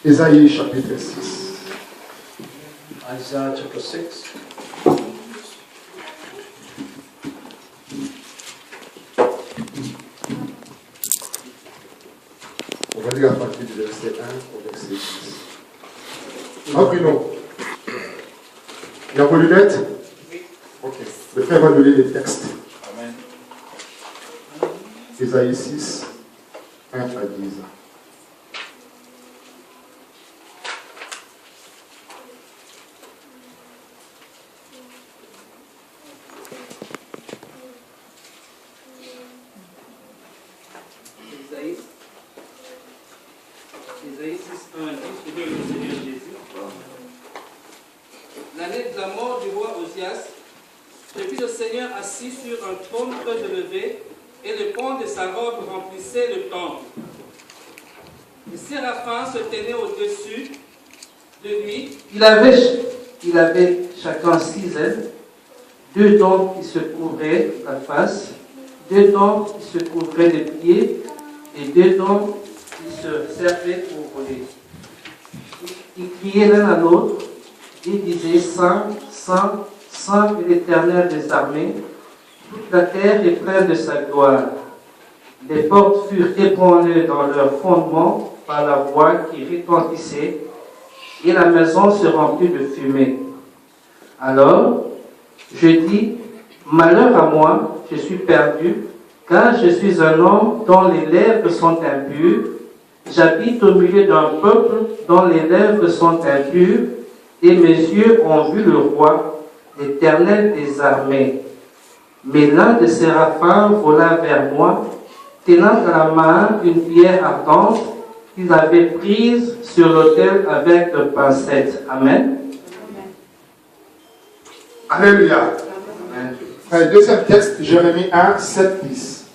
Ésaïe chapitre 6. Isaiah chapter 6. On va lire à partir du verset 1 au verset 10. Apprenons. Il y a vos lunettes? Oui. Ok. Le frère va nous lire les textes. Amen. Ésaïe 6, 1 à 10. Ésaïe 6, 1 à 10, au nom du Seigneur Jésus. L'année de la mort du roi Osias, je vis le Seigneur assis sur un trône très élevé, et le pan de sa robe remplissait le temple. Les séraphins se tenaient au-dessus de lui. Il avait chacun 6 ailes, 2 dents qui se couvraient la face, 2 dents qui se couvraient les pieds, et 2 dents qui se servaient pour voler. Ils criaient l'un à l'autre, et disaient: Saint, Saint, Saint est l'Éternel des armées, toute la terre est pleine de sa gloire. Les portes furent ébranlées dans leur fondement par la voix qui retentissait, et la maison se remplit de fumée. Alors, je dis: malheur à moi, je suis perdu, car je suis un homme dont les lèvres sont impures. J'habite au milieu d'un peuple dont les lèvres sont impures, et mes yeux ont vu le roi, l'Éternel des armées. Mais l'un des séraphins vola vers moi, tenant dans la main une pierre ardente qu'il avait prise sur l'autel avec de pincettes. Amen. Alléluia. Amen. Deuxième texte, Jérémie 1, 7, 10.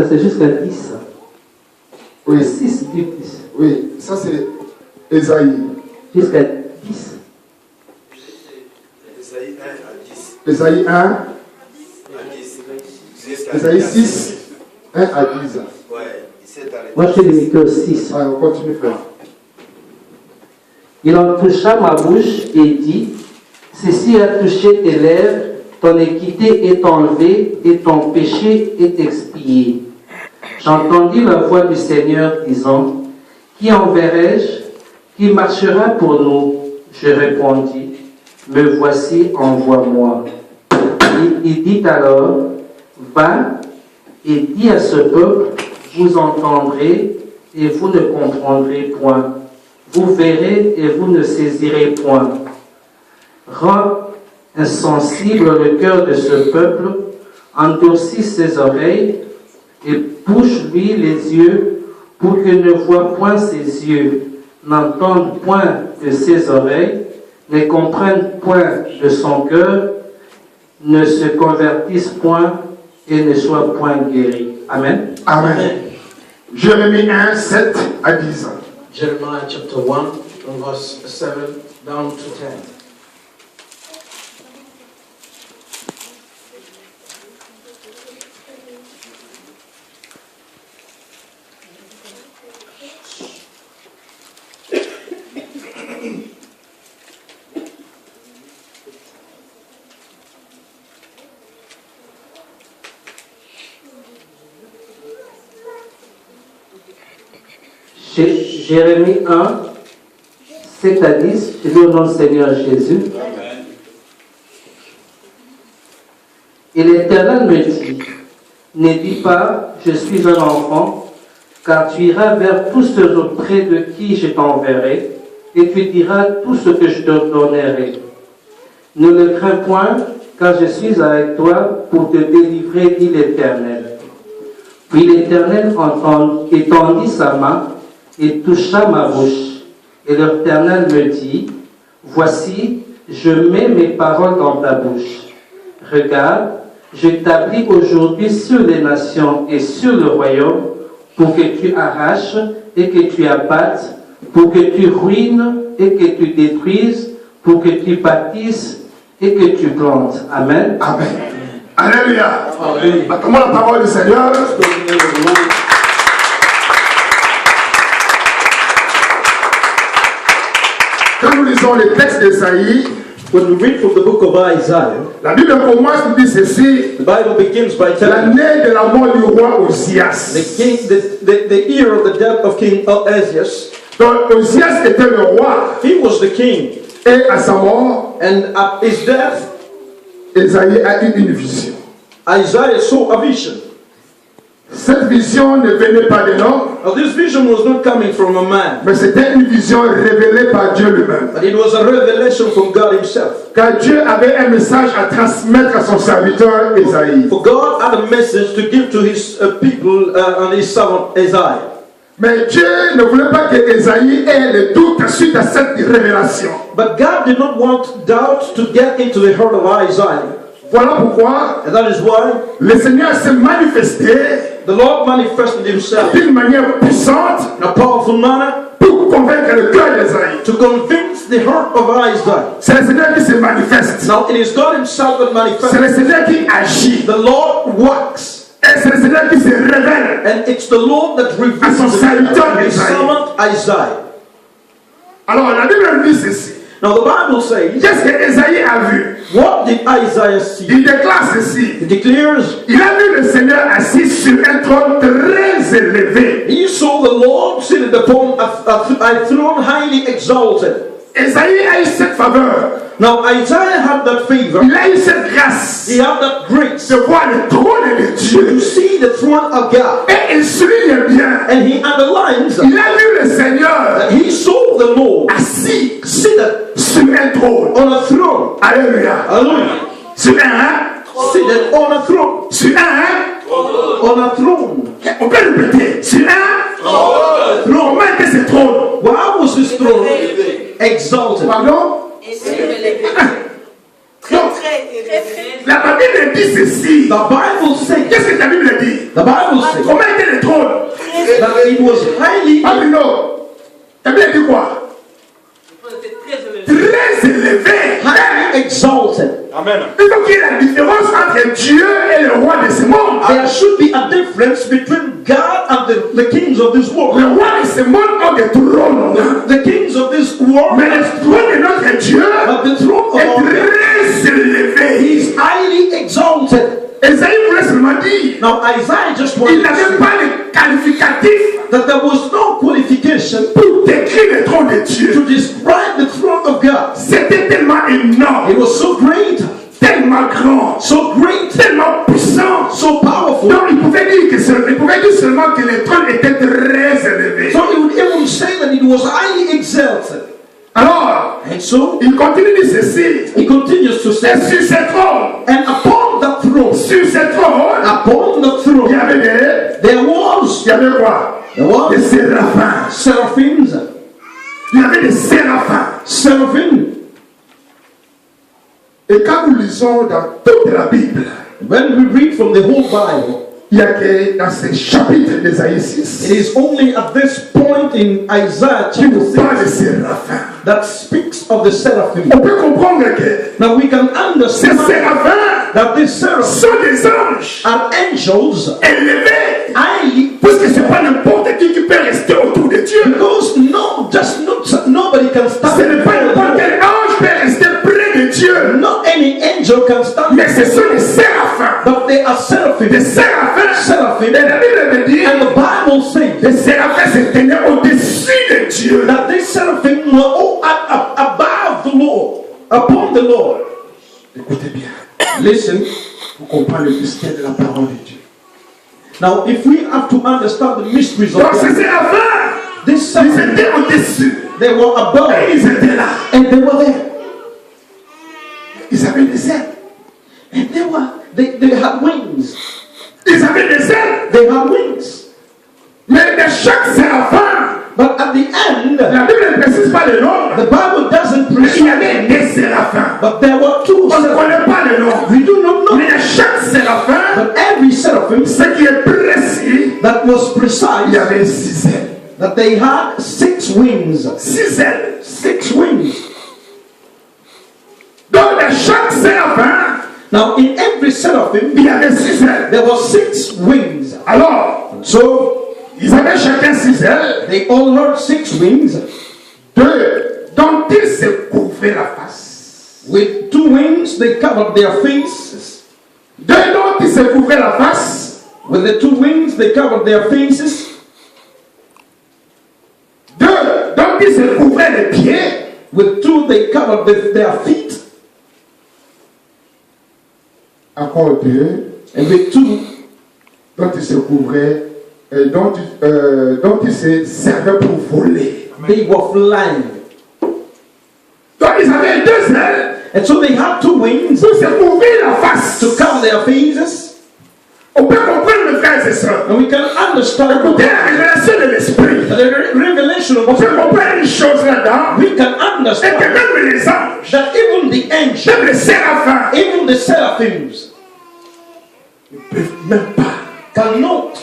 C'est jusqu'à 10. Oui. 6, 10. Oui, ça c'est Ésaïe. Jusqu'à 10. Ésaïe 1 à 10. Ésaïe 1, À 10. Ésaïe 6, 1 à 10. Ouais, il s'est arrêté. Moi, je lis que 6. Ouais, on continue, frère. Il en toucha ma bouche et dit: ceci a touché tes lèvres, ton équité est enlevée et ton péché est expié. J'entendis la voix du Seigneur disant: qui enverrai-je? Qui marchera pour nous? Je répondis: me voici, envoie-moi. Il dit alors: va et dis à ce peuple, vous entendrez et vous ne comprendrez point. Vous verrez et vous ne saisirez point. Rends insensible le cœur de ce peuple, endurcis ses oreilles et bouche-lui les yeux pour qu'il ne voie point ses yeux, n'entende point de ses oreilles, ne comprenne point de son cœur, ne se convertisse point et ne soit point guéri. Amen. Amen. Jérémie 1, 7 à 10. Jeremiah chapter 1, from verse 7 down to 10. Jérémie 1, 7 à 10, je lis au nom du Seigneur Jésus. Amen. Et l'Éternel me dit: ne dis pas, je suis un enfant, car tu iras vers tous ceux auprès de qui je t'enverrai, et tu diras tout ce que je te donnerai. Ne le crains point, car je suis avec toi pour te délivrer, dit l'Éternel. Puis l'Éternel étendit sa main et toucha ma bouche. Et l'Éternel me dit: voici, je mets mes paroles dans ta bouche. Regarde, je t'applique aujourd'hui sur les nations et sur le royaume, pour que tu arraches et que tu abattes, pour que tu ruines et que tu détruises, pour que tu bâtisses et que tu plantes. Amen. Amen. Alléluia. Amen. Attends-moi la parole du Seigneur. Quand nous lisons les textes d'Ésaïe, when we read from the book of Isaiah, la Bible commence par dire ceci. the Bible begins by telling L'année de la mort du roi Osias. the year of the death of King Ozias. Donc Osias était le roi. He was the king, Et à sa mort, and at his death, Ésaïe a eu une vision. Isaiah saw a vision. Cette vision ne venait pas de l'homme, Now, this vision was not coming from a man, mais c'était une vision révélée par Dieu lui-même. but it was a revelation from God himself. Car Dieu avait un message à transmettre à son serviteur Ésaïe. For God had a message to give to his people and his servant Isaiah. Mais Dieu ne voulait pas que Ésaïe ait le doute suite à cette révélation. But God did not want doubt to get into the heart of Isaiah. Voilà pourquoi And that is why le Seigneur s'est manifesté the Lord manifested himself d'une manière puissante in a powerful manner pour convaincre le cœur d'Ésaïe. to convince the heart of Isaiah. C'est le Seigneur qui se manifeste. Now it is God himself that C'est le manifests. Seigneur qui agit. The Lord works. Et c'est le Seigneur qui se révèle. And it's the Lord that reveals À son serviteur his Isaiah. servant Isaiah. Alors la Bible dit ceci. Now the Bible says, Qu'est-ce que Ésaïe a vu? what did Isaiah see? Il déclare ceci. He declares, Il a vu le Seigneur assis sur un trône très élevé. he saw the Lord seated upon a throne highly exalted. Ésaïe a eu cette faveur. Now Isaiah had that favor. Il a eu cette grâce He had that grace de voir le trône de to Dieu. see the throne of God. Et il souligne bien. And he underlines Il a vu le Seigneur that he saw the Lord assis seated sur un trône. on a throne. Alléluia. Hallelujah. Sur un. Seated on a throne. Sur un. On a throne. On peut répéter. Sur un. Comment était ce trône? Why was this throne exalted? Pardon? Donc, la Bible dit ceci. The Bible says, Qu'est-ce que ta Bible dit? the Bible says Comment était le trône? that it was highly, Ah mais non. Ta Bible dit quoi? C'était très élevé. Très élevé. highly exalted. Amen. Il faut qu'il y ait la différence entre Dieu et le roi de ce monde. There should be a difference between God and the kings of this Le world. roi de ce monde a des trônes. The kings of this world, Mais le trône de notre Dieu but the throne of est our God très élevé. is highly exalted. Esaïe voulait seulement dire, Now Isaiah just il wanted to n'avait say pas de qualificatif that there was no qualification pour décrire le trône de to Dieu. describe the throne of God. C'était tellement énorme, It was so great, tellement grand, so great, tellement puissant. so powerful. Donc il pouvait dire seulement que le trône était très élevé. So he would even say that it was highly exalted. Alors, And so il continue de dire ceci. he continues to Et say, sur ce trône, and upon that throne, sur ce trône, upon the il y throne, avait there was il y avait quoi? Des séraphins. seraphims, Il y avait des séraphins. seraphim. Et quand nous lisons dans toute la Bible, When we read from the whole Bible, il n'y a que dans ce chapitre d'Ésaïe 6 it is only at this point in Isaiah qui nous chapter parle 6 des séraphins. that speaks of the seraphim. On peut comprendre que Now we can ces understand séraphins that these seraphim sont des anges are angels, élevés. highly, Parce que ce n'est pas n'importe qui peut rester autour de Dieu. because nobody can Ce stand n'est pas before n'importe the quel ange peut rester près de Dieu. Lord. Not any angel can stand, Mais ce sont des séraphins. but they are seraphim. Des séraphins. Seraphim. Et la Bible me dit, And the Bible says les séraphins se tenaient au-dessus de Dieu. that these seraphim were all above the Lord, upon the Lord. Écoutez bien, Listen. pour comprendre le mystère de la parole de Dieu. Now, if we have to understand the mysteries of Donc ces God, séraphins, these ils seraphim, étaient au-dessus. they were above, Et ils étaient là. and they were there, Ils avaient des ailes. and they had wings. Ils avaient des ailes. They had wings. Mais de chaque séraphin, But at the end, la Bible ne précise pas le nom. the Bible doesn't Mais il y prescribe, avait des séraphins. but there were two. On ne connaît pas le nom. We do not know. Mais de chaque séraphin, But every seraphim, ce qui est précis, that was il y precise, avait 6 ailes. that they had 6 wings. 6 ailes. 6 wings. Donc de chaque séraphin, Now, in every seraphim, il y avait 6 ailes. there were 6 wings. Alors, So, ils avaient chacun 6 ailes. they all had 6 wings. Deux, dont ils se couvraient la face. With 2 wings, they covered their faces. 2 dont ils se couvraient la face. With the 2 wings, they covered their faces. 2 dont ils se couvraient les pieds. With 2, they covered their feet. Encore 2 And with 2, dont ils se couvraient, dont ils se servaient pour voler. they were flying. Donc ils avaient 2 ailes And so they had 2 wings pour se couvrir la face. to cover their faces. On peut comprendre, mes frères et sœurs. And we can understand Écoutez la révélation de l'esprit. the revelation On of peut comprendre une chose là-dedans. we can Et que understand même les anges, that even the angels, même les séraphins, even the seraphims, ne peuvent même pas cannot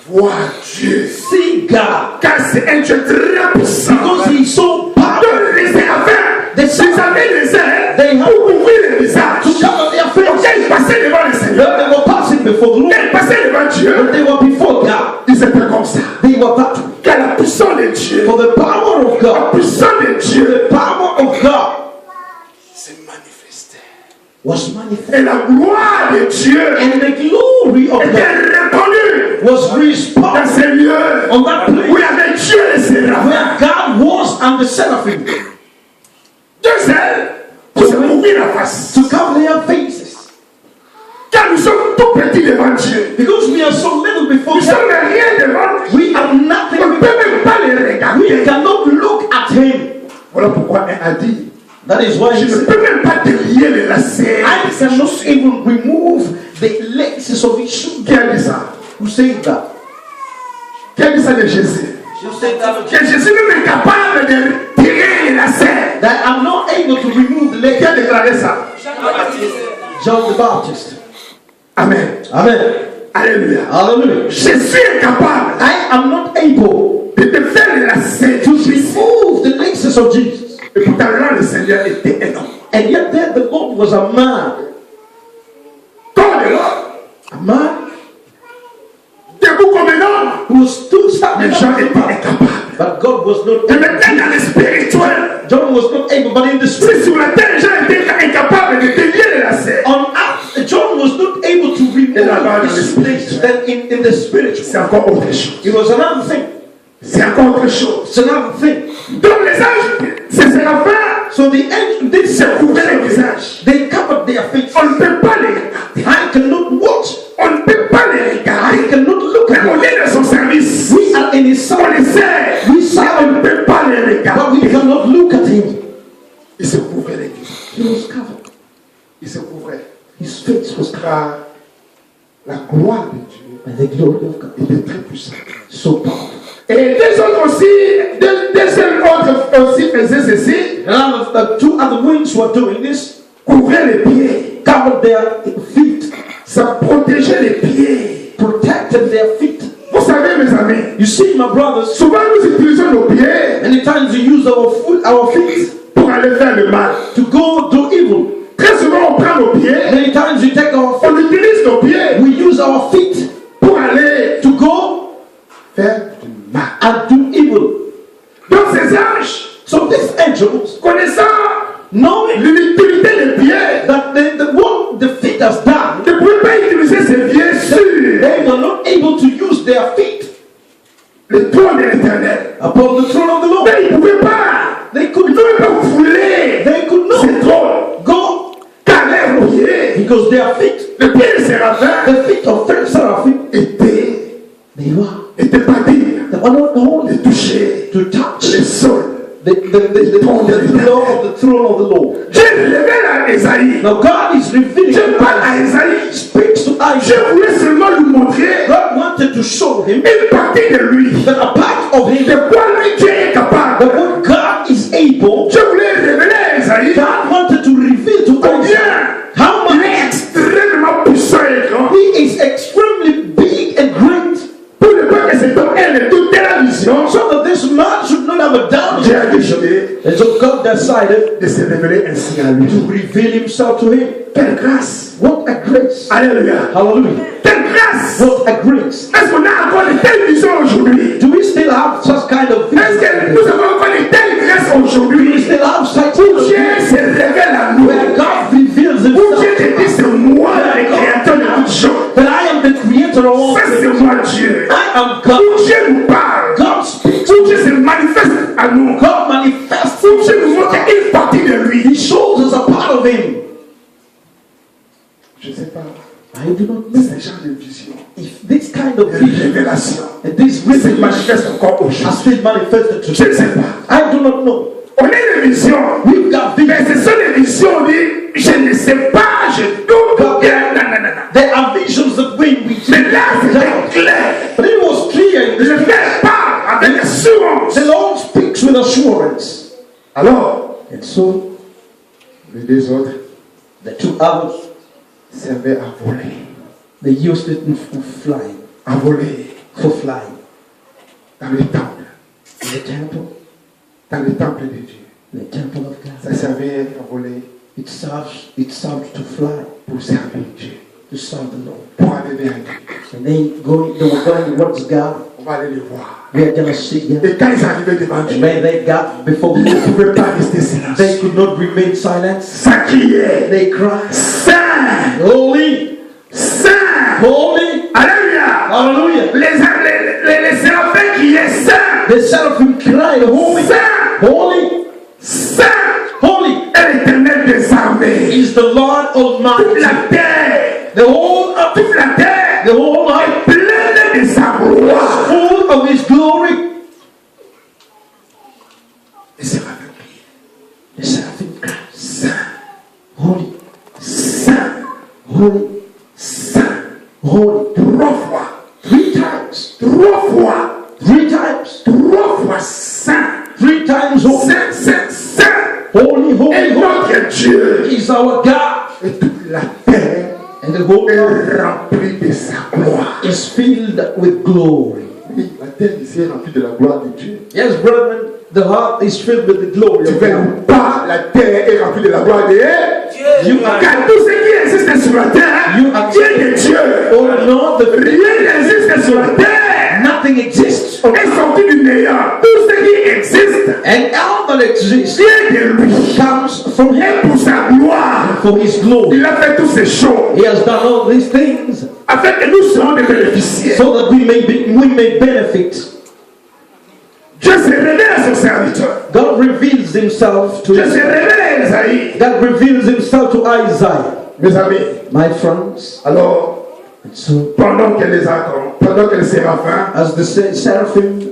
voir Dieu. see God Car c'est un Dieu très puissant. because He is so powerful. Donc les séraphins, ils avaient les ailes pour couvrir le visage. To cover their Donc faces. quand ils passaient devant le When Seigneur, they were passing before the quand Lord, ils passaient devant Dieu, when they were before God, ils étaient comme ça. they were that way. Car la puissance de Dieu, For the power of la God, puissance de Dieu the power of God s'est manifestée. was manifested. Et la gloire de Dieu And the glory of était God répandue was dans responsible ces lieux on that place où il y avait Dieu et les séraphins. where God was and the seraphim 2 ailes pour se couvrir la face. to cover their faces. Car nous sommes tout petits devant Dieu. Because we are so little before Nous God, sommes rien devant lui. we are On ne nothing. peut même pas les We regarder. cannot look at Him. Voilà pourquoi un a dit, That is why je He ne said, peux même pas délier les lacets. I cannot even remove the laces of His shoes. Qui a dit ça? Who said that? Qui a dit ça de Jésus? You said that Que Jésus même est capable de tirer les lacets. that I'm not able to remove the Qui a laces. déclaré ça? John the Baptist. Amen. Amen. Alléluia. Hallelujah. Jésus est capable I am not able de te faire les lacets. to remove the laces of Jesus. Et pourtant là, le Seigneur était un homme. And yet there the Lord was a man. Comme de l'homme. A man Debout comme un homme. who stood standing Les gens up. étaient incapables. But God was not Et able. maintenant dans le spirituel, John was not able, but in the si spirit. sur la terre, les gens étaient incapables de délier les lacets. On earth, John was not able to remove his laces. Then in the spiritual, C'est encore autre chose. it was another thing. C'est encore autre chose. It's another thing. Donc les anges, c'est séraphins, So the angels did se couvraient les visages. They covered their faces. On ne peut pas les regarder. I cannot watch. On ne peut pas les I regarder. cannot look Mais at on them. est de son service. We are in his On les service, sert. We Mais serve on him. ne peut pas les but we regarder. cannot look at him. Il se couvrait les visages. He was covered. Il se couvrait. His face was covered. Car la gloire de Dieu And the glory of God, était très puissante. so powerful. Et 2 autres aussi, 2 seuls autres aussi faisaient ceci. And the 2 other wings were doing this, Couvraient les pieds. covered their feet, Ça protégeait les pieds. protected their feet. Vous savez, mes amis, You see, my brothers, souvent nous utilisons nos pieds many times we use our feet pour aller faire le mal. to go do evil. Très souvent, on prend nos pieds, Many times we take our feet, on utilise nos pieds we use our feet pour aller to go faire du mal. and do evil. Donc ces anges, So these angels, connaissant knowing l'utilité des pieds, that what the feet has done, ne pouvaient pas utiliser ces pieds sur they were not able to use their feet le trône de l'éternel. upon the throne of the Lord. Mais ils ne pouvaient pas. They Ils could ne pouvaient pas fouler They could ces not trônes. go Car leurs pieds, because their feet, les pieds des séraphins, the feet of seraphim, étaient pas dignes they were not de holy toucher to touch le sol. the floor of the throne of the Lord. Dieu révèle à Esaïe. Now God is revealing Dieu to parle à Isaiah, Esaïe. speaks to Dieu Isaiah. voulait seulement lui montrer God wanted to show him une partie de lui. that a part of De him, quoi lui Dieu est capable. that what God is able, Dieu voulait révéler à Esaïe God wanted to reveal to Isaiah combien how il much est extrêmement puissant et grand. he is extremely big and great, Pour ne pas que cet homme ait de toute la vision, so that this man should not have a doubt. Dieu a décidé And so God decided de se révéler ainsi à lui. to reveal himself to him. Quelle grâce! What a grace. Alléluia! Hallelujah. Quelle grâce! What a grace. Est-ce qu'on a encore de telles visions aujourd'hui? Do we still have such kind of Est-ce que nous vision? avons encore de telles grâces Do we aujourd'hui? still have such am Où God. Dieu nous parle. God speaks. Où Dieu se manifeste à nous. God manifests. Où Dieu nous montre une partie de lui. He shows us a part of Him. Je ne sais pas. I do not know C'est ce genre de vision. if this kind of De vision révélation. and this Se revelation manifeste encore are aujourd'hui. still manifested Je ne today. sais pas. I do not know. On a des visions. We've got Mais visions. ce sont des visions, on dit, je ne sais pas, je doute bien, nanana. There are visions that when we Mais là, c'était clair. but it was clear in the Le Père parle avec assurance. The Lord speaks with assurance. Alors, And so les deux autres the two others, servaient à voler. they used it for flying, À voler dans les temples. in the temple, Dans les temples de Dieu. the temple of God. Ça servait à voler It served to fly, pour servir Dieu. to serve the Lord. Pour aller vers Dieu. And they were going towards God. On va aller les voir. We are going to see God. Et quand ils arrivaient devant Dieu, And when they got before ils ne God, pouvaient pas rester silencieux. they could not remain silent. Ça criait. They cried, Saint, Holy, Saint. holy, Alléluia. hallelujah. Les séraphins criaient Saint, The seraphim cried, Holy, Saint, holy, Saint. holy Et l'Éternel des armées. is the Lord Toute Almighty. la terre, The whole of toute la terre the whole earth est pleine de sa gloire. full of His glory. Les séraphins criaient The seraphim cried, Saint, Holy, Saint, holy, Saint. holy. 3 fois, 3 times, 3 fois, 3 times, 3 fois Saint, 3 times holy, Saint, Saint, Saint. holy, holy, Et holy notre Dieu. is our God. Et toute la terre And the whole est earth remplie de sa gloire. is filled with glory. Oui, la terre ici est remplie de la gloire de Dieu. Yes, brethren, the heart is filled with the glory Tu of veux God. ou pas, la terre est remplie de la gloire de Dieu. You are Car tout ce qui existe sur la terre You are- vient de Dieu. oh no, Rien n'existe sur la terre. nothing exists Est sorti du néant. Tout ce qui existe and all that exists vient de lui. comes from Him Et pour sa gloire, for His glory. il a fait toutes ces choses He has done all these things afin que nous soyons des bénéficiaires. so that we may benefit. Dieu se révèle à son serviteur. God reveals Himself to Dieu se révèle à Esaïe. God reveals Himself to Isaiah. Mes amis, My friends, alors, and so pendant que les séraphins as the seraphim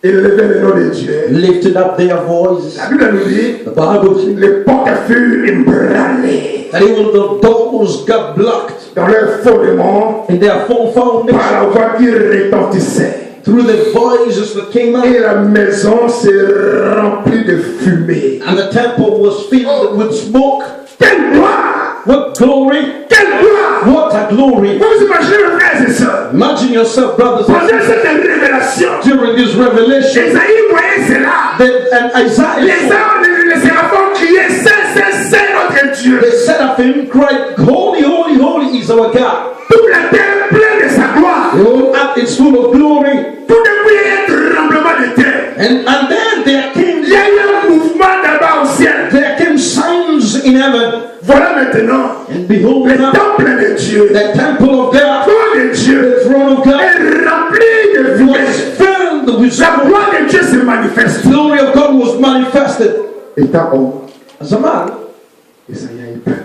élevaient le nom de Dieu, lifted up their voice, la Bible nous dit, the Bible says les portes furent ébranlées that even the doors got blocked dans leur fondement in their full par foundation la voix qui retentissait. through the voices that came out. Et la maison s'est remplie de fumée. And the temple was filled with smoke. Quelle gloire! What glory! Quelle gloire! What a glory! Vous vous imaginez, mes frères et sœurs, Imagine yourself, brothers and pendant sisters, cette révélation, during this revelation. Esaïe voyait cela. And Isaiah, Les séraphins criaient Saint, Saint, Saint, notre Dieu. the seraphim cried, Holy, holy, holy is our God. Toute la terre est pleine de sa gloire. The whole earth is full of glory. Tout depuis un tremblement de terre. And then there Il y a eu un mouvement d'abord au ciel. came signs in heaven. Voilà maintenant And behold, le now, temple de Dieu, the temple of le God, trône de Dieu the throne of God, est rempli de was fumée. filled with La smoke. gloire de Dieu se manifeste. The glory of God was manifested. Étant homme, As a man, Esaïe a eu peur.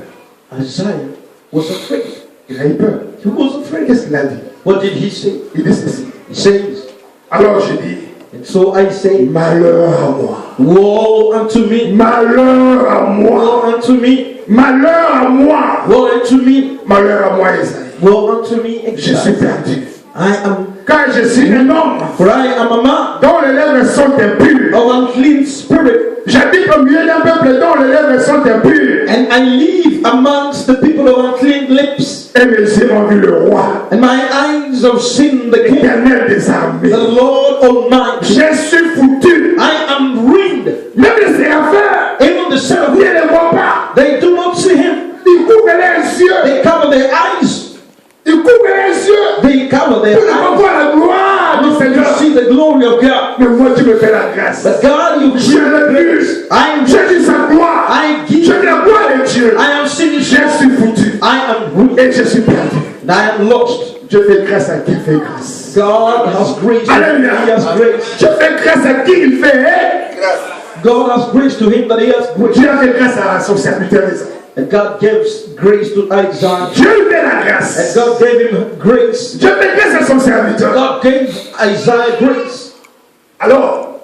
Isaiah was afraid. Il a eu peur. He was afraid. Qu'est-ce qu'il a dit? What did he say? Il dit ceci. He says, Alors je dis, and so I say, malheur à moi. woe unto me, Malheur à moi. woe unto me, Malheur à moi. woe unto me, Malheur à moi, Esaïe. woe unto me, Je suis exile. perdu. I am, Car je suis un homme for I am a man dont les lèvres sont impures. of unclean spirit, J'habite au milieu d'un peuple dont les lèvres sont impures. and I live amongst the people of unclean lips, Et mes yeux ont vu le roi, and my eyes have seen the King, l'Éternel des armées. the Lord Almighty. Je suis foutu. I am ruined. Même les séraphins, Even the ils seraphim, ne le voient pas. they do not see him. Ils couvrent les yeux. They cover their eyes. Ils couvrent les yeux. They cover their Pour ne pas eyes. voir la gloire du To Seigneur. see the glory of God. Mais moi, tu me fais la grâce. But God, you Je le dis. I am Je dis sa gloire. I Je give dis la gloire de Dieu. I am seeing Je suis foutu. I I am ruined et je suis perdu. and I am lost. Je fais grâce à qui il fait grâce. God has grace to him Alléluia. that he has grace. Je fais grâce à qui il fait. God has grace to him that he has grace. Dieu a fait grâce à son serviteur Isaïe. And God gives grace to Isaiah. Dieu lui fait la And grâce. God gave him grace. Dieu fait grâce à son serviteur. God gave Isaiah grace. Alors,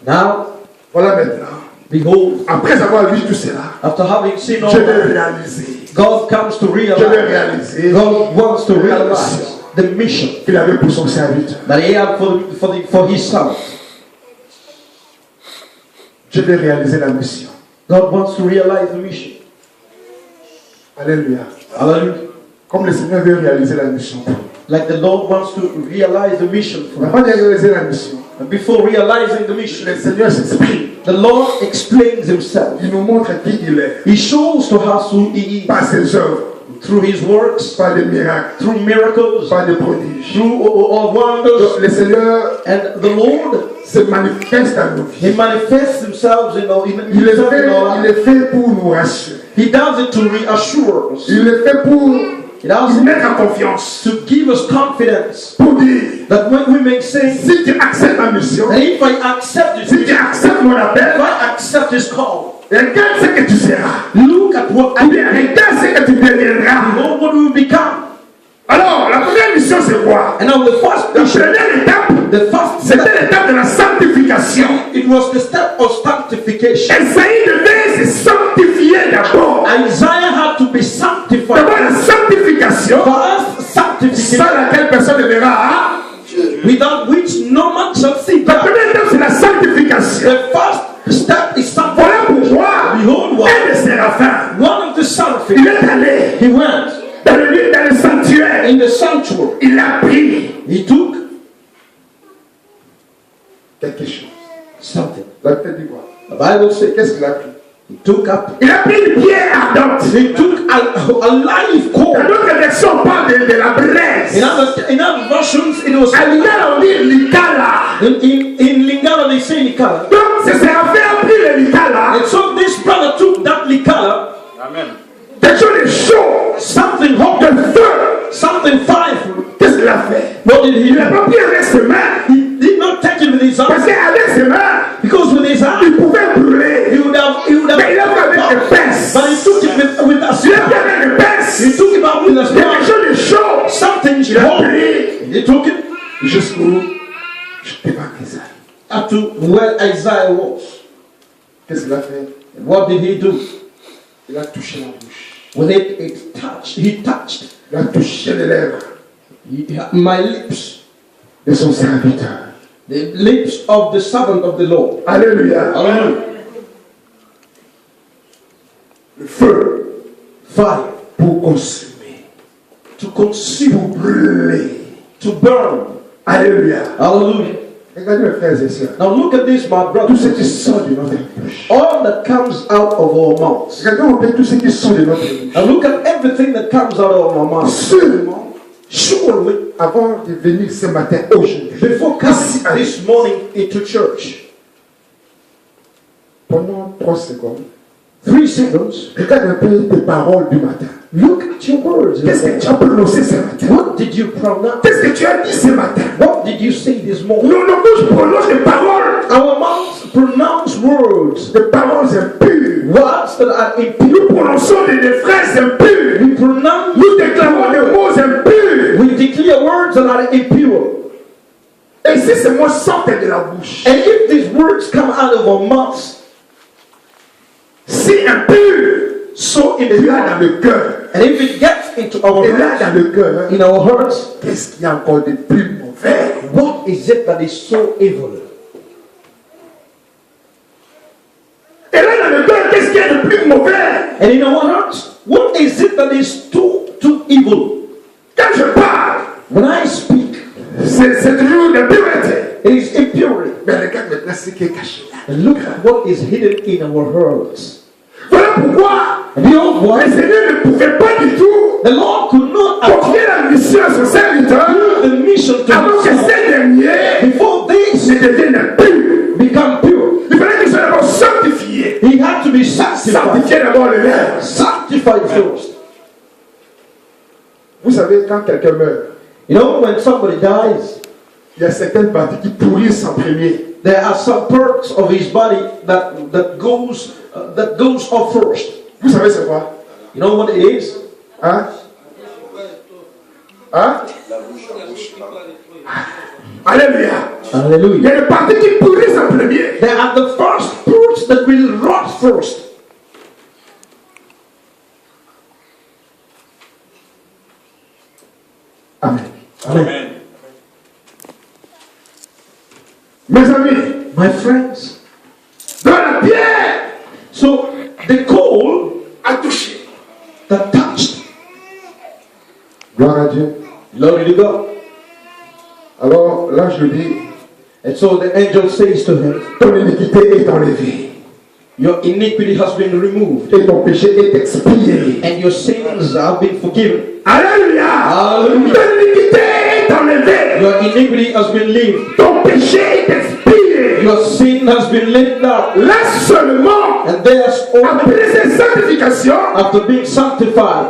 Now, voilà maintenant. behold, Après avoir vu tout cela, after having seen all je vais that, réaliser. God comes to Je vais realize. réaliser God wants to realize the mission qu'il avait pour son serviteur. that he had for his son. Je vais réaliser la mission. God wants to realize the mission. Alléluia. Hallelujah. Comme le Seigneur veut réaliser la mission. Like the Lord wants to realize the mission for Avant us. de réaliser la mission, And before realizing the mission, le Seigneur s'exprime. the Lord explains himself. Il nous montre qui il est. He shows to us who he is Par ses œuvres, through his works, par les miracles, through miracles, par les prodiges. through all wonders. Donc, le Seigneur And the Lord, se manifeste à nos he vies. manifests himself in our Il est himself in our fait, il lives. est fait pour nous rassurer. He does it to reassure us. Il est fait pour He does nous it mettre en confiance. to give us confidence Pour dire, that when we make say, si tu acceptes ma mission, that if I accept this si tu mission, acceptes mon if appel, I accept his call, regarde ce que tu seras. look at what Ou I bien regarde ce que tu deviendras. know what we will become. Alors, la première mission, c'est quoi? And now the first La mission, première étape, the first c'était step, l'étape de la sanctification. it was the step of sanctification. Esaïe devait se sanctifier d'abord. Isaiah had to be sanctified. D'abord la sanctification, First, sanctification, sans laquelle personne ne verra. without which no man shall see La God. première étape, c'est la sanctification. The first step is Voilà sanctification. pourquoi Behold, one, un des séraphins, one of the il seraphim, est allé he went dans le sanctuaire. in the sanctuary. Il a pris He took quelque chose. something. La Bible dit quoi? The Bible says Qu'est-ce qu'il a pris? he took up. Il a pris une pierre ardente. He took a live Dans coal. d'autres versions, on parle de la braise. In other versions, it was À Lingala, on dit l'Ikala. in Lingala they say Likala. Donc, ce séraphin a pris le l'Ikala. And so this brother took that Likala, Quelque chose de chaud, something hot, de feu. something fireful. Qu'est-ce qu'il a fait? What did he Il n'a do? pas pris avec ses mains. He did not take it with his Parce arms, qu'avec ses mains, because with his il arms pouvait brûler. he would have Mais il a pris avec des pinces. but he took it with a Il a spear. pris avec des pinces. He took it out with a Il y a quelque spear. chose de chaud. Something Il a hot. pris He took it jusqu'où devant Isaïe. up to where Isaiah was. Qu'est-ce qu'il a fait? And what did he do? Il a touché la bouche. With it, he touched Il a touché les lèvres my lips, de son serviteur. the lips of the servant of the Lord. Alléluia. Hallelujah. Le feu Fire pour consumer, to consume, pour brûler. to burn. Alléluia. Hallelujah. Regardez mes frères et sœurs. Now look at this, my Tout brother. ce qui sort de notre bouche. All that comes out of our mouths. Regardez un peu tout ce qui sort de notre bouche. Now look at everything that comes out of our mouths. Seulement, Surely, avant de venir ce matin, aujourd'hui, before coming this morning into church, pendant 3 secondes, 3 seconds, regarde un peu tes paroles du matin. look at your words. Qu'est-ce que tu as prononcé ce matin? What did you pronounce? Qu'est-ce que tu as dit ce matin? What did you say this morning? Nos bouches prononcent des paroles. Our mouths pronounce words, Des paroles impures. words that are impure. Nous prononçons des phrases impures. We pronounce, Nous déclarons des mots impurs. we declare words that are impure. Et si ces mots sortent de la bouche, And if these words come out of our mouths, si impurs, so et là impure, dans le cœur, and if it gets into our et là hearts, dans le cœur, in our hearts, qu'est-ce qu'il y a encore de plus mauvais? what is it that is so evil? Et là dans le cœur, qu'est-ce qu'il y a de plus mauvais? And in our hearts, what is it that is too evil? Quand je parle, When I speak, c'est toujours de pureté. it is impurity. Mais regarde maintenant ce qui est caché là. And look at what is hidden in our hearts. Voilà pourquoi And behold, le what Seigneur ne pouvait pas du tout the Lord could not confier la mission à son serviteur the mission to avant que himself ces derniers before this ne deviennent purs. become pure. Il fallait qu'ils soient d'abord sanctifiés. He had to be sanctified. Sanctifier d'abord les lèvres. Sanctified first. Vous savez, quand quelqu'un meurt, You know, when somebody dies, il y a certaines parties qui pourrissent en premier. there are some parts of his body that goes off first. Vous savez c'est quoi? You know what it is? Hein? Hein? Alléluia. Il y Hallelujah. a des parties qui pourrissent en premier. There are the first fruits that will rot first. Amen. Amen. Mes amis, My friends, dans la pierre so the coal a touché. that touched, Gloire à Dieu. glory to God. Alors l'ange lui dit, And so the angel says to him, ton iniquité est enlevée your iniquity has been removed et ton péché est expié. and your sins have been forgiven. Alléluia. Hallelujah. Ton iniquité est enlevée. Your iniquity has been lifted. Ton péché est expié. Your sin has been lifted up. Là seulement, And there's only après cette sanctification, after being sanctified.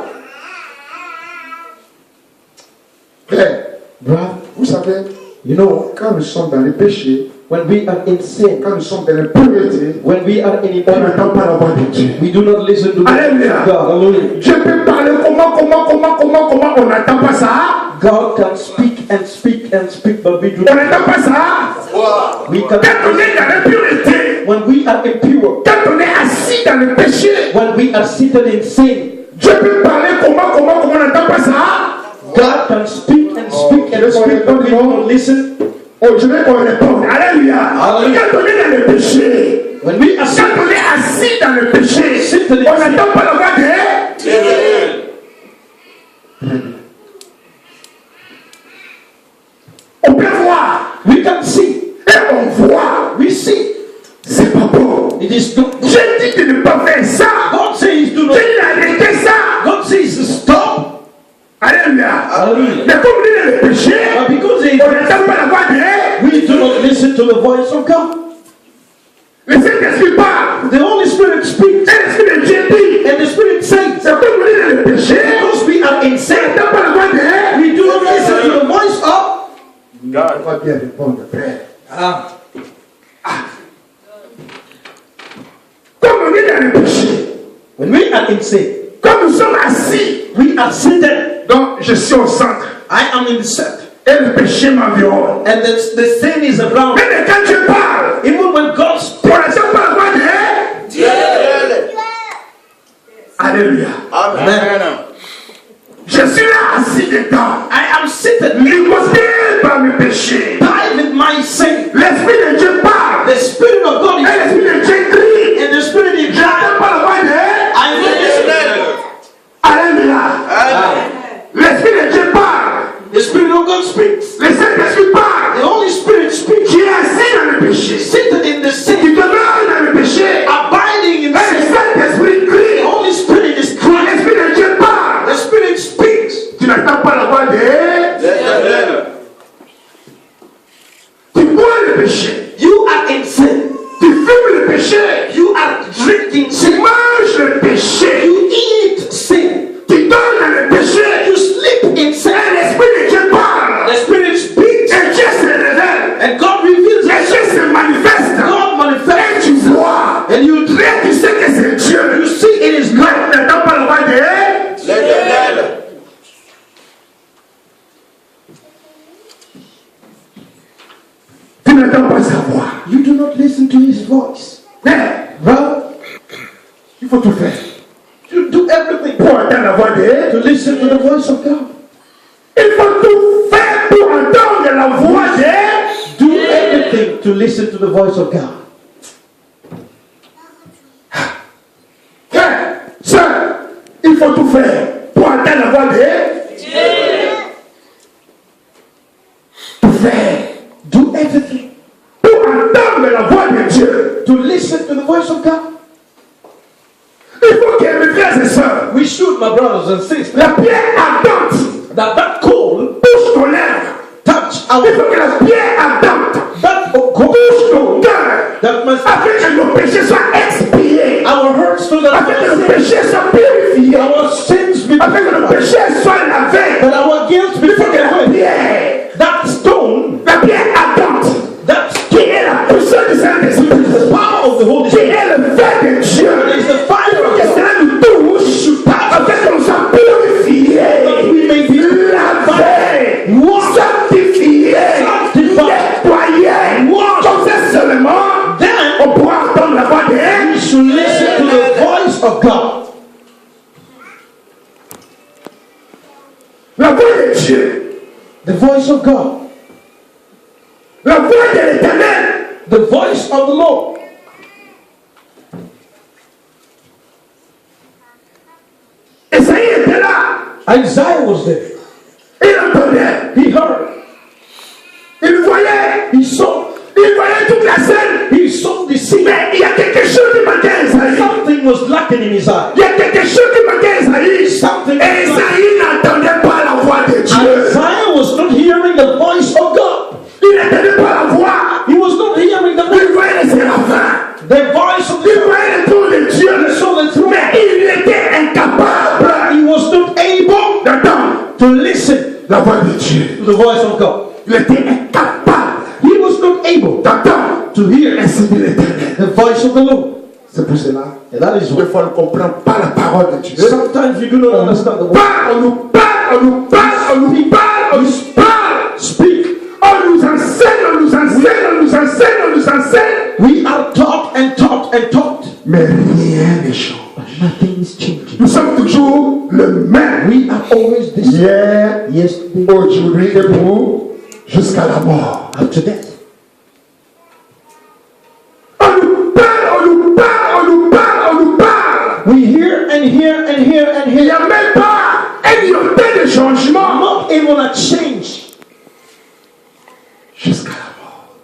frère, Brother, vous savez, you know, quand nous sommes dans les péchés, when we are in sin, quand nous sommes dans l'impureté, when we are in on n'entend impurity, pas la voix de Dieu. we do not listen to the voice Alléluia. of God. Hallelujah. Je peux parler comment, on n'entend pas ça. God can speak and speak and speak, but we do On not. n'entend pas ça. We Quand can, on est dans l'impureté, when we are impure, quand on est assis dans le péché, when we are seated in sin, Dieu peut parler comment, on n'entend pas ça. God can speak and speak and speak, but we do not listen. Oh, je veux qu'on réponde. Alléluia. Alléluia. Quand on est dans le péché, When we are quand on est assis dans le péché, Seated in on sin. n'entend pas la voix de Dieu. On peut voir we can see, et on voit. we see. C'est pas bon. It is good. Dieu dit de ne pas faire ça. God says do Dieu not. a arrêté ça. God says to stop. Alléluia. Hallelujah. Mais comme on est dans le péché, But because they, on n'entend pas la voix de Dieu. we do not listen to the voice of God. Le Saint-Esprit parle. The Holy Spirit speaks, Et l'Esprit de Dieu dit. and the Spirit says, C'est comme on est dans le péché. because we are in On sin, n'entend pas la voix de Dieu. we do not listen to the voice of On va bien répondre, frère. Comme on est dans le péché, when we are in sin. comme nous sommes assis, We are seated. donc je suis au centre. I am in the center, Et le péché m'environne. and the sin is around. Mais quand Dieu parle, Even when God speaks, on n'entend pas la voix de Dieu. Alléluia. Amen. Je suis là assis dedans. I am seated, Limosé par mes péchés. tied with my sin. L'Esprit de Dieu parle. The Spirit of God Et is, l'Esprit de Dieu crie. and the Spirit is Je n'entends pas la voix de Dieu. I am listening. Alléluia. L'Esprit de Dieu parle. The Spirit of God speaks. Le Saint-Esprit parle. The Holy Spirit speaks. Qui est assis dans le péché. Seated in the Qui sin, demeure dans le péché. abiding in Et le sin. Saint-Esprit The crie. Holy Spirit is crying. L'Esprit de Dieu parle. The Spirit speaks. Tu n'entends pas la voix de Dieu. Tu bois le péché. You are in sin. Tu fumes le péché. You are drinking Tu sin. manges le péché. You eat sin. Tu dors dans le péché. You sleep in sin. Et l'Esprit de Dieu parle. The Spirit speaks. Et Dieu se révèle. And God reveals Et it. Dieu se manifeste. God Et manifests. tu vois. And you Et drink. tu sais que c'est Dieu. You see it is Mais God. tu n'entends pas la voix de Dieu. Tu n'entends pas sa voix. You do not listen to His voice. Mais Brother, il faut tout faire you do everything pour entendre la voix de Dieu. to listen to the voice of God. Il faut tout faire pour entendre la voix de Dieu. Do everything to listen to the voice of God. Frère, sœur, il faut tout faire pour entendre la voix de Dieu. Tout faire Do everything pour entendre la voix de Dieu. to listen to the voice of God. Il faut que mes frères et sœurs, We should, my brothers and sisters, la pierre ardente that coal touche ton lèvre. touch Il our faut que la pierre ardente that coal touche ton cœur that must afin que nos péchés soient expiés, our hurts so that afin que nos péchés soient purifiés, our sins be afin que nos péchés soient lavés. that of the Holy qui Spirit. est le feu de Dieu. It is the fire of Que God. cela nous touche, afin qu'on soit purifié, That we may be lavé, washed, sanctifié, sanctified, nettoyé. Comme ça seulement, then on pourra entendre la voix de we should listen to the voice of God. la voix de Dieu, The voice of God. la voix de l'Éternel. The voice of the Lord. Esaïe était là, Isaiah was there. il entendait, He heard. il voyait, He saw. il voyait toute la scène. He saw the scene. Mais il y a quelque chose qui manquait à Esaïe. Something was lacking in his eye. Il y a quelque chose qui manquait à Esaïe. Something Et was lacking. Esaïe n'entendait pas la voix de Dieu. Isaiah was not hearing the voice of God. Il n'entendait pas la voix. He was not hearing the Il voice. voyait les séraphins. The voice of Il the voyait le trône de Dieu. He saw the throne. Mais il était incapable He was not able d'entendre to listen la voix de Dieu. to the voice of God. Il était incapable He was not able d'entendre to hear ainsi de l'Éternel. the voice of the Lord. C'est pour cela, And that is des why fois, on ne comprend pas la parole de Dieu. sometimes you do not understand the word. On nous parle, on nous parle, on nous parle, on nous parle. Speak. On nous enseigne, on nous enseigne, on nous enseigne, on nous enseigne. We are taught and taught and taught. Mais rien ne change. Nothing is changing. Nous sommes toujours le même. We are always the same. Hier, Yesterday, aujourd'hui et pour jusqu'à la mort. up to death. On nous parle, on nous parle, on nous parle, on nous parle. We hear and hear and hear and Il n'y hear. a même pas un iota de changement Not able to change. jusqu'à la mort.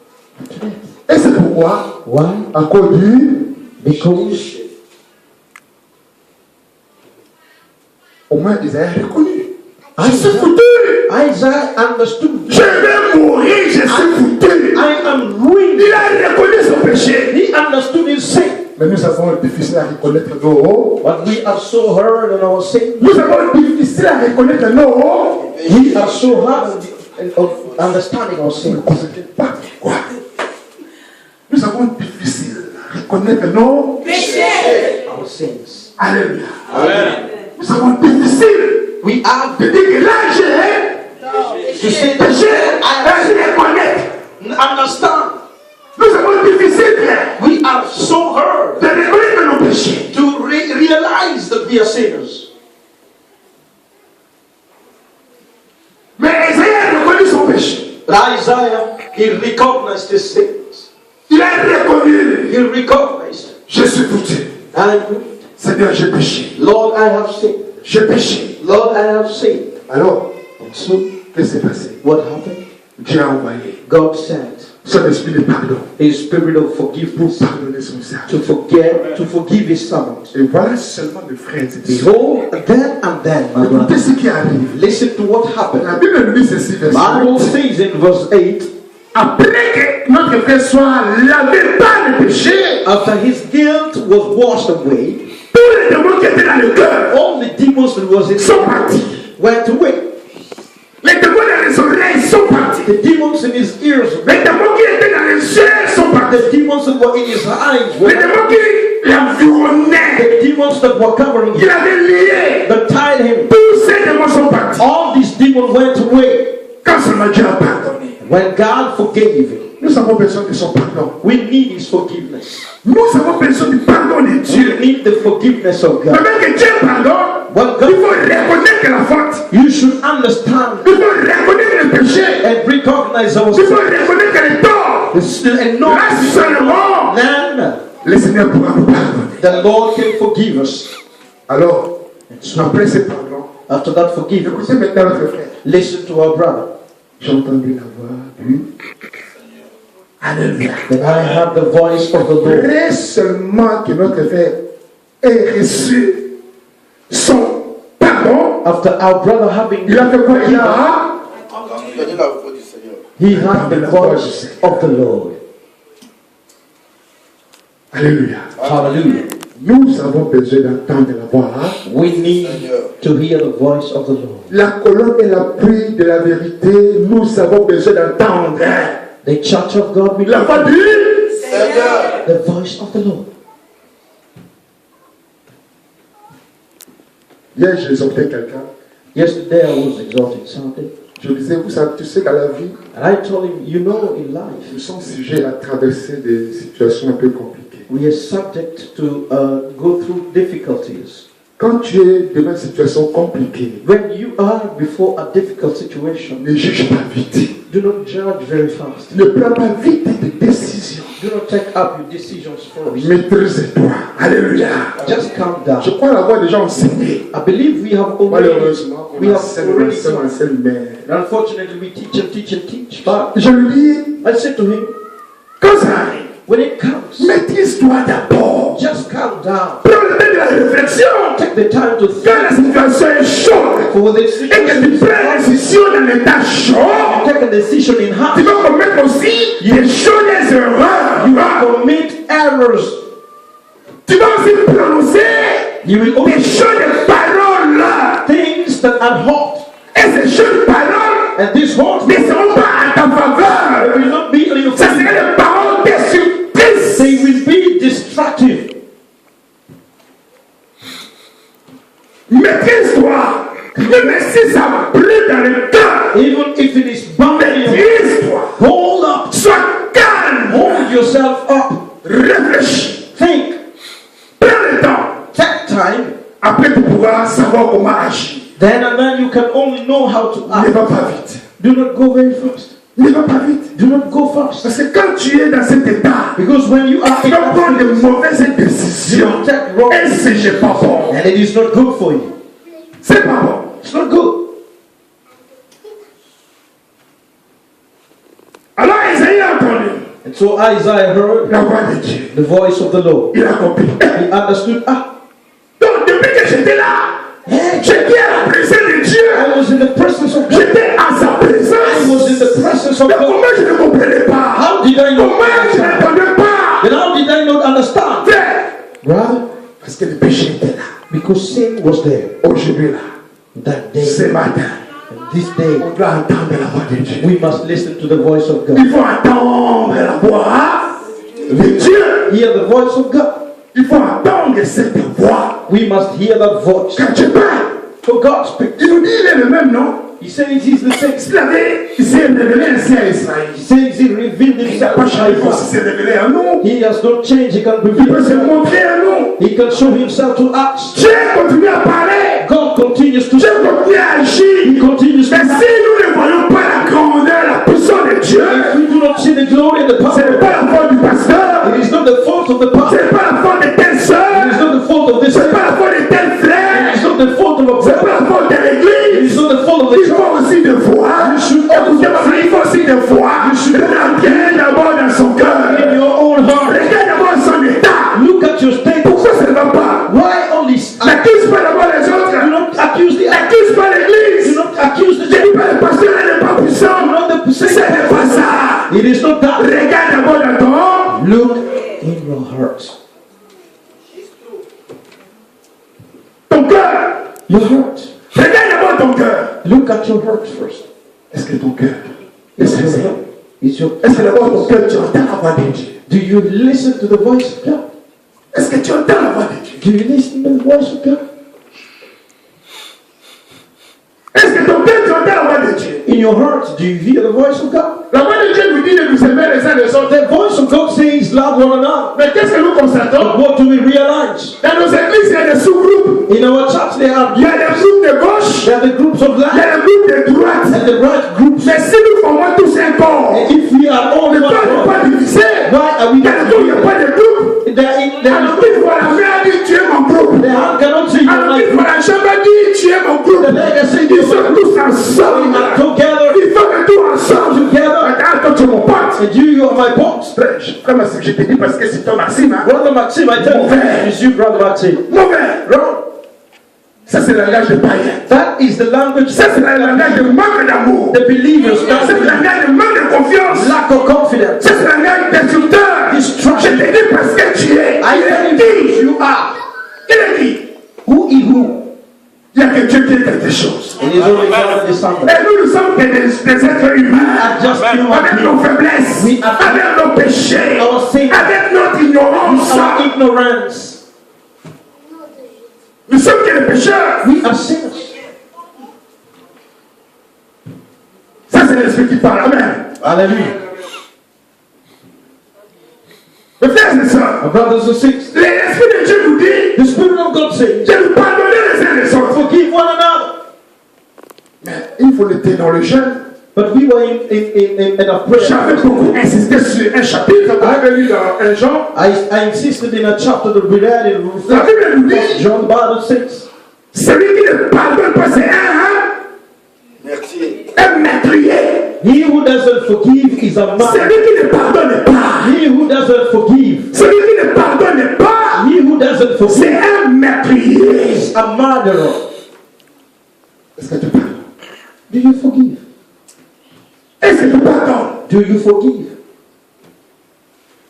Et c'est pourquoi, Why? à cause du, Because au moins Isaïe a reconnu. Ah, Je suis foutu. Isaiah understood. Je vais mourir, je suis foutu. I am ruined. Il a reconnu son péché. He understood his sin. Mais nous avons difficile à reconnaître nos. But we are so hurt in our sin. Nous avons difficile à reconnaître nos. We are so hard of understanding our sin. On ne sait pas quoi. Nous avons difficile à reconnaître nos péchés. Our sins. Alléluia. Nous avons difficile We are de dire que là j'ai to say péché that et je reconnaître. I understand. Nous avons difficile We are so hurt de reconnaître nos péchés. to realize that we are sinners. Mais Isaïe a reconnu son péché. But Isaiah, he recognized his sins. Il a reconnu. He recognized, Je suis foutu. and Seigneur, j'ai péché. Lord, I have sinned. J'ai péché. Lord, I have sinned. Alors, And so, qu'est-ce qui s'est passé? what happened? Dieu a envoyé God sent son esprit de pardon His spirit of forgiveness pour pardonner son serviteur. to forgive His servants. Et voilà seulement mes frères et sœurs. Behold, then and then, my Écoutez brother, ce qui arrive. listen to what happened. La Bible nous dit ceci, verset Bible 8. says in verse 8, Après que notre frère soit lavé par le péché, after his guilt was washed away, tous les démons qui étaient dans le cœur all the demons that was in sont partis. went away. Les démons dans les oreilles sont partis. The demons in his ears, Les démons qui étaient dans les yeux sont partis. the demons that were in his eyes, Les démons qui l'environnaient, the demons that were covering qui him, l'avaient lié, that tied him, tous ces démons sont partis. all these demons went away. Quand seulement Dieu a pardonné. When God forgave him, Nous avons besoin de son pardon. we need his forgiveness. Nous avons besoin du pardon de We Dieu. need the forgiveness of Mais God. même que Dieu pardonne, When il faut God, reconnaître la faute. you should understand Il faut reconnaître le péché. and recognize our Il faut sin. reconnaître les torts. And know Là seulement, then le Seigneur pourra nous pardonner. the Lord can forgive us. Alors, And so, après ce pardon, after that forgiveness, écoutez maintenant notre frère. listen to our brother. J'ai entendu la voix du Alléluia. Then I have the voice of the Lord. Après seulement que notre frère ait reçu son pardon, After our brother having il a fait quoi? Il a Entendez la voix du Seigneur. he had the voice of the Lord. Alléluia. Hallelujah. Nous avons besoin d'entendre la voix. We need to hear the voice of the Lord. La colonne et l'appui de la vérité, nous avons besoin d'entendre The church of God, we la voix du Seigneur. The voice of the Lord. Hier, j'ai exhorté quelqu'un. Yesterday I was exhorting something. Je lui disais, tu sais qu'à la vie, And I told him, you know, in life, nous sommes sujets à traverser des situations un peu compliquées. we are subject to go through difficulties. Quand tu es devant une situation compliquée, When you are before a difficult situation, ne juge pas vite. do not judge very fast. Ne prends pas vite des décisions. Do not take up your decisions first. Maîtrise-toi. Alléluia. Just calm down. Je crois l'avoir déjà enseigné. I believe we have already, Malheureusement, on we have enseigne, already mais unfortunately we teach and teach and teach. But je lui dis, I said to him, quand ça arrive, when it comes, maîtrise-toi d'abord. just calm down. Prends le temps de la réflexion. Take the time to Quand la think situation est chaude for the et que situation. tu prends la décision dans l'état chaud, Take a decision in tu heart. vas commettre aussi des choses, des erreurs. You will commit errors. Tu vas aussi prononcer You will des also choses, des paroles. things that are hot. Et ces choses, paroles And these hot ne seront pas à ta faveur. will not be in your Ça favor. serait des paroles destructrices. They will be destructive. Maîtrise-toi. Même si ça brûle dans le cœur, Even if it is bound in your maîtrise-toi. hold up. Sois calme. Hold yourself up. Réfléchis. Think. Prends le temps. Take time. Après pour pouvoir savoir comment agir. Then and then you can only know how to Ne act. va pas vite. Do not go very fast. Ne va pas vite. Do not go fast. Parce que quand tu es dans cet état, Because when you are tu in vas that prendre de state, mauvaises you décisions. take wrong Et c'est pas bon. and it is not good for you. C'est pas bon. It's not good. Alors Isaïe a entendu And so Isaiah heard la voix de Dieu. the voice of the Lord. Il a compris. He understood, Donc depuis que j'étais là, j'étais à la présence de Dieu. I was in the presence of God. J'étais à sa I was présence. in the presence of Mais God. comment je ne comprenais pas? How did I not Comment je understand? n'entendais pas? Then how did I not understand? Frère, Brother, parce que le péché était là. because sin was there Aujourd'hui là, that day. ce matin, And this day, on doit entendre la voix de Dieu. we must listen to the voice of God. Il faut entendre la voix de Dieu. Hear the voice of God. Il faut entendre cette voix. We must hear that voice. Quand tu parles, For God speaks. il nous dit il est le même, non? He says he's the same. Il s'est révélé ainsi à Israël. He says he revealed Il n'a himself pas to changé pour Isaiah. s'est révélé à nous. He has not changed. He can Il reveal peut se himself. montrer à nous. He can show himself to us. Dieu continue à parler. God continues to Dieu speak. continue à agir. He continues to Mais si act. nous ne voyons pas la grandeur, la puissance de Dieu, If we do not see the glory and the ce n'est power, pas la faute du pasteur. it is not the fault of the Ce pastor. n'est pas la faute de telle It soeur. is not the fault of this. Ce n'est pas la faute de tel It frère. is not the fault of a Ce n'est brother. pas la faute de It l'église. is not the fault of the Il church. faut aussi de voir. Écoutez-moi, il faut aussi de voir. Regarde d'abord dans son cœur. In your own heart, Regarde d'abord son état. look at your state. Pourquoi ça ne va pas? Why only? N'accuse pas d'abord les Do autres. not accuse the. N'accuse pas Do l'église. not accuse the Je dis pas le pasteur n'est pas puissant. Not the Ce n'est pas ça. It is not that. Regarde d'abord dans ton. Look in your heart. Ton cœur. Your heart. Regarde d'abord ton cœur. Look at your heart first. Est-ce que ton cœur est Your sincère? heart. Is your. Est-ce que d'abord ton cœur, tu entends la voix de Dieu? Do you listen to the voice of God? Est-ce que tu entends la voix de Dieu? Do you listen to the voice of God? Est-ce que ton cœur, tu entends la voix de Dieu? In your heart, do you hear the voice of God? La voix de Dieu nous dit de nous aimer les uns les autres. The voice of God says, love one another. Mais qu'est-ce que nous But constatons? what do we realize? Dans nos églises, il y a des sous-groupes. In our church, there are Il y a des groupes de gauche. there are the groups of Il y left a des groupes de droite. and the right groups. Mais si nous formons tous un corps, And if we are all le one corps n'est pas body, divisé. why are we Dans le groupe, il n'y a not pas de groupe. Alors, there il faut la main dit tu es mon groupe. the hand cannot say you're Alors, my il faut group. la jambe dit tu es mon groupe. The leg can say Ils you're sont my tous group. ensemble. We are together. Il faut que tout ensemble. Together. Regarde, toi, tu es mon pote. And you are my boss. Frère Maxime, je te dis parce que c'est ton Maxime. Hein? Brother Maxime, I tell you, it's you, Brother Maxime. Mauvais. Wrong. Ça, c'est le langage de païen. That is the language Ça, c'est le langage de manque d'amour. the believers Ça, c'est le that langage de manque de confiance. lack of confidence. Ça, c'est le langage d'insulteur. Distraction. Je te dis parce que tu es. I Il tell est you dit. you are. Il est dit. Who is who? Il n'y a que Dieu qui est quelque chose. It is only God that is something. Et nous sommes des êtres humains. Just human Avec beings. nos faiblesses, We are- avec nos péchés, Our sins. avec notre ignorance. Our ignorance. Nous sommes que des pécheurs. We are sinners. Ça, c'est l'esprit qui parle. Amen. Hallelujah. Mes frères et sœurs, My brothers and sisters, l'esprit de Dieu nous dit the Spirit of God says, de nous pardonner les uns les autres. forgive one another. Mais il faut l'été dans le jeûne. But we were in a J'avais prayer. beaucoup insisté sur un chapitre qu'on avait lu dans 1 Jean. I insisted in a chapter that we read in La Bible nous dit, John, the Bible says, celui qui ne pardonne pas, c'est Merci. un meurtrier. he who doesn't forgive is a man. Celui qui ne pardonne pas, He who doesn't forgive, celui qui ne pardonne pas, he who doesn't forgive c'est un meurtrier. is a murderer. Est-ce que tu pardonnes? Do you forgive? Est-ce que tu pardonnes? Do you forgive?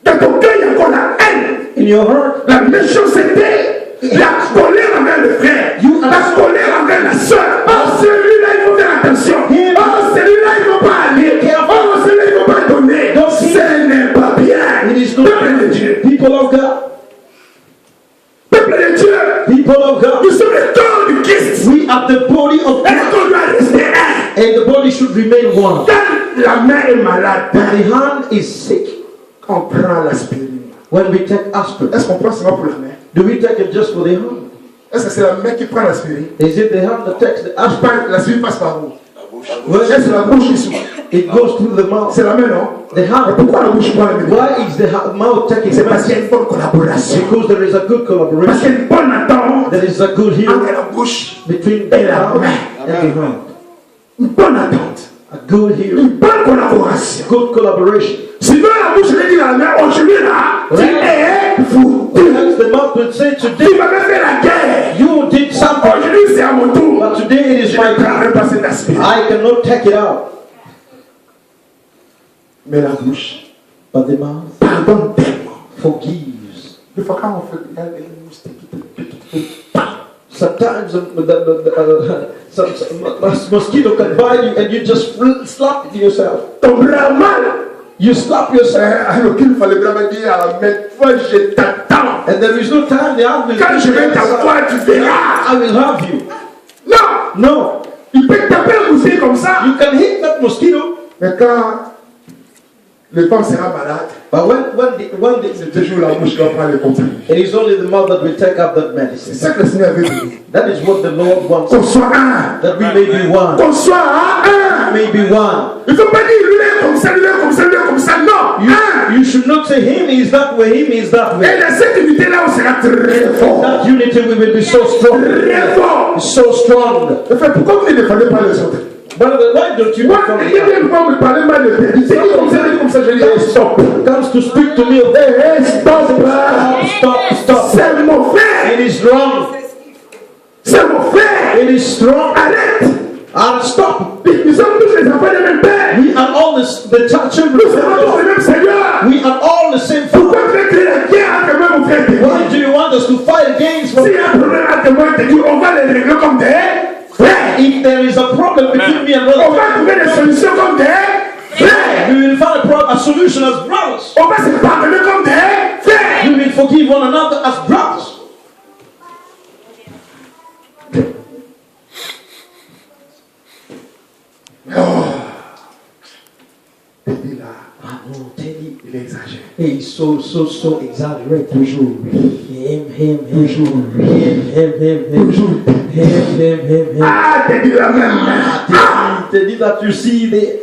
Dans ton cœur, il y a encore la haine, In your heart, la méchanceté, la colère envers le frère, la colère envers la soeur. Oh, celui-là, il faut faire attention. Oh, celui-là, il ne faut pas aller. Oh, celui-là, il ne faut pas donner. Ce n'est pas bien. it is not Peuple de Dieu. people of God. Peuple de Dieu. People of God. Nous sommes le corps du Christ. We are the body of Est-ce God, qu'on doit rester un? and the body should remain one. Quand la main est malade, When the hand is sick, on prend l'aspirine. when we take aspirin, Est-ce qu'on prend seulement pour la main? do we take it just for the hand? Est-ce que c'est la main qui prend l'aspirine? Is it the hand that takes the aspirin? L'aspirine passe par où? Well, C'est la bouche qui souffle. it goes through the mouth. C'est la main, non? The Mais hand. pourquoi la bouche prend le médicament? Why is the mouth taking C'est the parce qu'il y a medicine? une bonne collaboration. Because there is a good Parce collaboration. qu'il y a une bonne attente There is a good healing entre la bouche. between Et the la mouth main. and the hand. Une bonne attente. A good healing. Une bonne collaboration. Good collaboration. Sinon, la bouche dit à la main, aujourd'hui là, tu es fou. Perhaps the mouth would say, Tu today m'avais fait la guerre. you did something, Aujourd'hui, c'est à mon tour. but today it is Je my ne prendrai time. pas cet aspirine. I cannot take it out. Mais la bouche But the mouth pardonne tellement. forgives. Des fois, quand on fait les moustiques qui te piquent, Sometimes some mosquito can bite you and you just slap yourself. ton bras mal. You slap yourself. Alors qu'il fallait vraiment dire à la main, toi, je t'attends. And there is no time the hand will Quand je vais t'avoir, tu verras. I will have you. Non, No. il peut taper un moustique comme ça. You can hit that mosquito, Mais quand le femme sera malade, but when c'est toujours la bouche qui va prendre les comprimés. it is only the mouth that will take up that C'est medicine. ça que le Seigneur veut dire. That is what the Lord wants. Qu'on soit un. That we may be one. Qu'on soit un. May be one. Il ne faut pas dire lui est comme ça, lui est comme ça, lui est comme ça. Non, un. You should not say him is that way, him is that Et way. dans cette unité-là, on sera très fort. That unity we will be so strong. Très fort. So strong. Enfin, pourquoi vous ne défendez pas les autres? But why don't you Moi, become il y a des fois, vous me parlez mal de Dieu. Il dit comme ça, je dis, hey, stop. comes to speak to me of Hey, stop. stop. C'est mon frère. It is wrong. C'est mon frère. It is strong. Arrête. And stop. Nous sommes tous les enfants du même père. We are all the children Nous of sommes tous God. le même Seigneur. We are all the same Pourquoi Father. tu veux créer la guerre entre moi et mon frère? Why do you want us to fight against one S'il y a un problème entre moi et Dieu, on va les régler comme des frères. If there is a problem between me and On brother, va trouver des solutions comme des frères. we will find a solution as brothers. On va se pardonner comme des frères. We will forgive one another as brothers. Teddy là, Ah no, Teddy. il exagère. He is so exaggerated. Toujours. Him. Toujours. Him. Ah, Teddy là même. Teddy that you see there.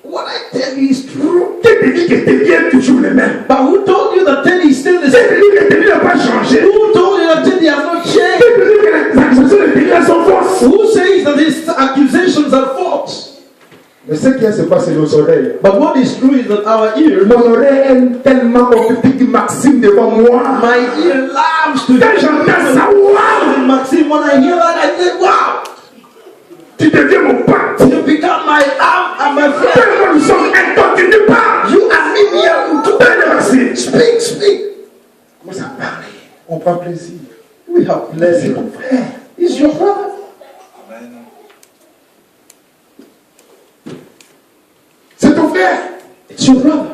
What I tell you is true. Qui te dit que Teddy est toujours le même? But who told you that Teddy is still the Qui same? te dit que Teddy n'a pas changé? Who told you that Teddy has not Qui changed? te dit que les accusations de Teddy là sont fausses? Who says that these accusations are false? Mais ce qui se passe, c'est nos oreilles. But what is true is that our ear, Mon oreille est tellement occupée que Maxime devant moi. my ear loves to Quand j'entends ça, waouh! Maxime, when I hear that, I say, wow, Tu deviens mon pote. you become my love and my friend. Tellement nous sommes un temps, tu ne parles. You and me, we are Donne Maxime. speak. prend plaisir. We have C'est pleasure. ton frère. He's your brother. C'est ton frère. It's your brother.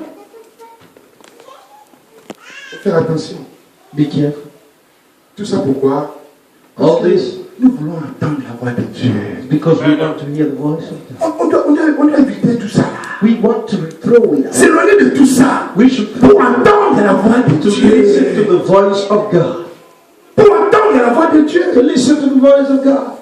Faut faire attention. Be careful. Tout ça pourquoi? All this Nous voulons entendre la voix de Dieu. because we want to hear the voice of God. On doit éviter tout ça là. We want to throw it out. S'éloigner de tout ça. We should Pour entendre la voix de to Dieu. listen to the voice of God. Pour entendre la voix de Dieu. To listen to the voice of God.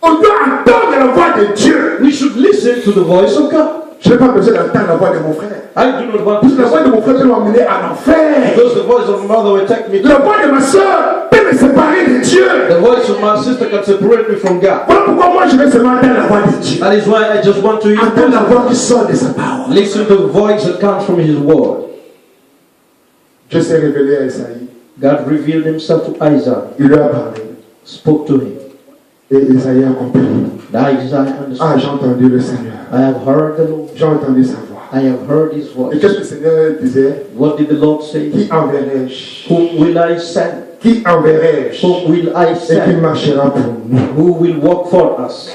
On doit entendre la voix de Dieu. We should listen to the voice of God. Je n'ai pas besoin d'entendre la voix de mon frère. I do not want Parce que la to voix de mon frère peut m'emmener en enfer. because the voice of my mother will take me La to. voix de ma soeur peut me séparer de Dieu. The voice of my sister can separate me from God. Voilà pourquoi moi je vais seulement entendre la voix de Dieu. That is why I just want to Entendre la voix qui sort de sa parole. listen to the voice that comes from His word. Dieu s'est révélé à Esaïe. God revealed Himself to Isaiah, Il lui a parlé. spoke to him. Et Esaïe a compris. Now Isaiah Ah, understood. j'ai entendu le Seigneur. I have heard the Lord. J'ai entendu sa voix. I have heard His Et voice. qu'est-ce que le Seigneur disait? What did the Lord say? Qui enverrai-je? Whom will I send? Qui enverrai-je? Whom will I Et qui send? marchera pour nous? Who will walk for us?